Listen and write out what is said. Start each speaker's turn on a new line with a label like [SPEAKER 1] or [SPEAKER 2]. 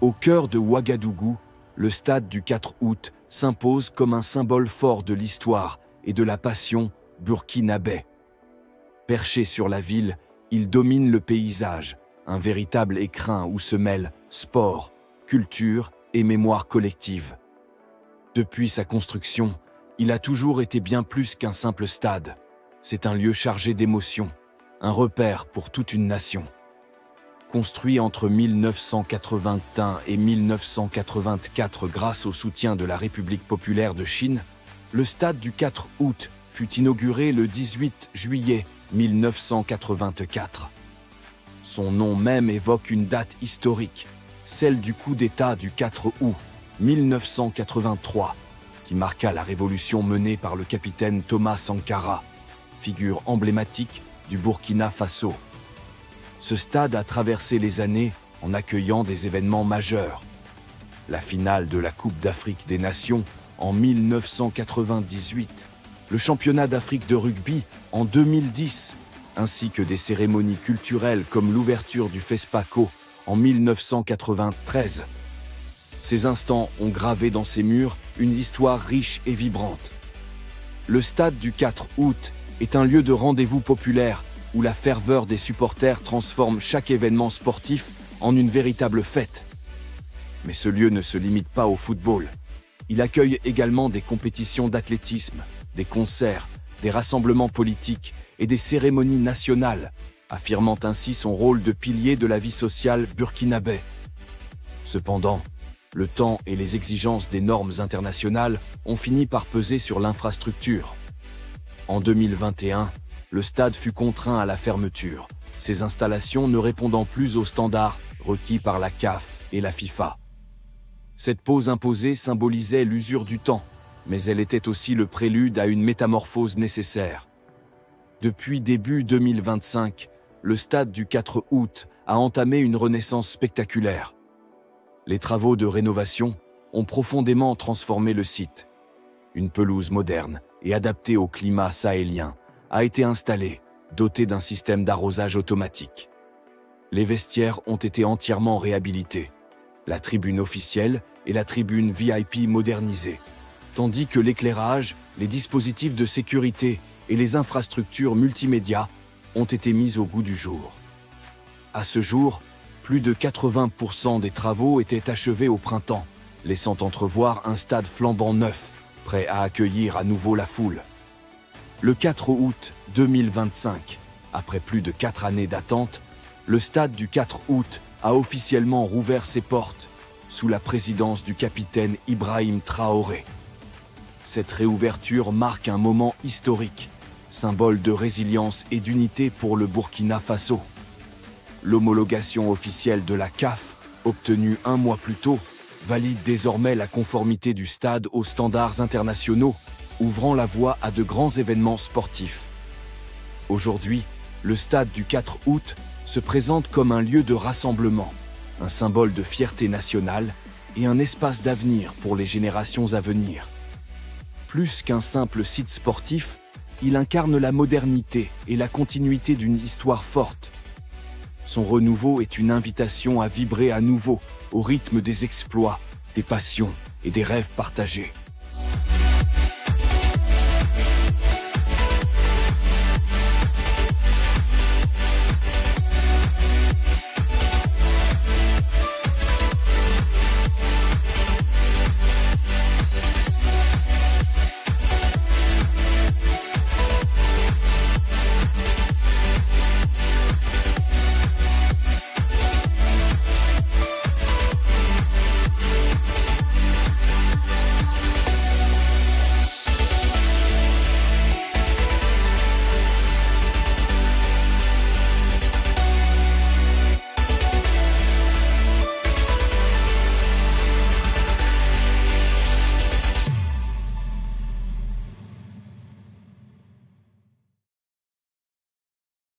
[SPEAKER 1] Au cœur de Ouagadougou, le stade du 4 août s'impose comme un symbole fort de l'histoire et de la passion burkinabé. Perché sur la ville, il domine le paysage, un véritable écrin où se mêlent sport, culture et mémoire collective. Depuis sa construction, il a toujours été bien plus qu'un simple stade. C'est un lieu chargé d'émotions, un repère pour toute une nation. Construit entre 1981 et 1984 grâce au soutien de la République populaire de Chine, le stade du 4 août fut inauguré le 18 juillet 1984. Son nom même évoque une date historique, celle du coup d'État du 4 août 1983, qui marqua la révolution menée par le capitaine Thomas Sankara, figure emblématique du Burkina Faso. Ce stade a traversé les années en accueillant des événements majeurs. La finale de la Coupe d'Afrique des Nations en 1998, le championnat d'Afrique de rugby en 2010, ainsi que des cérémonies culturelles comme l'ouverture du FESPACO en 1993. Ces instants ont gravé dans ses murs une histoire riche et vibrante. Le stade du 4 août est un lieu de rendez-vous populaire où la ferveur des supporters transforme chaque événement sportif en une véritable fête. Mais ce lieu ne se limite pas au football. Il accueille également des compétitions d'athlétisme, des concerts, des rassemblements politiques et des cérémonies nationales, affirmant ainsi son rôle de pilier de la vie sociale burkinabé. Cependant, le temps et les exigences des normes internationales ont fini par peser sur l'infrastructure. En 2021, le stade fut contraint à la fermeture, ses installations ne répondant plus aux standards requis par la CAF et la FIFA. Cette pause imposée symbolisait l'usure du temps, mais elle était aussi le prélude à une métamorphose nécessaire. Depuis début 2025, le stade du 4 août a entamé une renaissance spectaculaire. Les travaux de rénovation ont profondément transformé le site. Une pelouse moderne et adaptée au climat sahélien a été installée, dotée d'un système d'arrosage automatique. Les vestiaires ont été entièrement réhabilités, la tribune officielle et la tribune VIP modernisées, tandis que l'éclairage, les dispositifs de sécurité et les infrastructures multimédia ont été mis au goût du jour. À ce jour, plus de 80% des travaux étaient achevés au printemps, laissant entrevoir un stade flambant neuf, prêt à accueillir à nouveau la foule. Le 4 août 2025, après plus de 4 années d'attente, le stade du 4 août a officiellement rouvert ses portes, sous la présidence du capitaine Ibrahim Traoré. Cette réouverture marque un moment historique, symbole de résilience et d'unité pour le Burkina Faso. L'homologation officielle de la CAF, obtenue un mois plus tôt, valide désormais la conformité du stade aux standards internationaux, ouvrant la voie à de grands événements sportifs. Aujourd'hui, le stade du 4 août se présente comme un lieu de rassemblement, un symbole de fierté nationale et un espace d'avenir pour les générations à venir. Plus qu'un simple site sportif, il incarne la modernité et la continuité d'une histoire forte. Son renouveau est une invitation à vibrer à nouveau au rythme des exploits, des passions et des rêves partagés.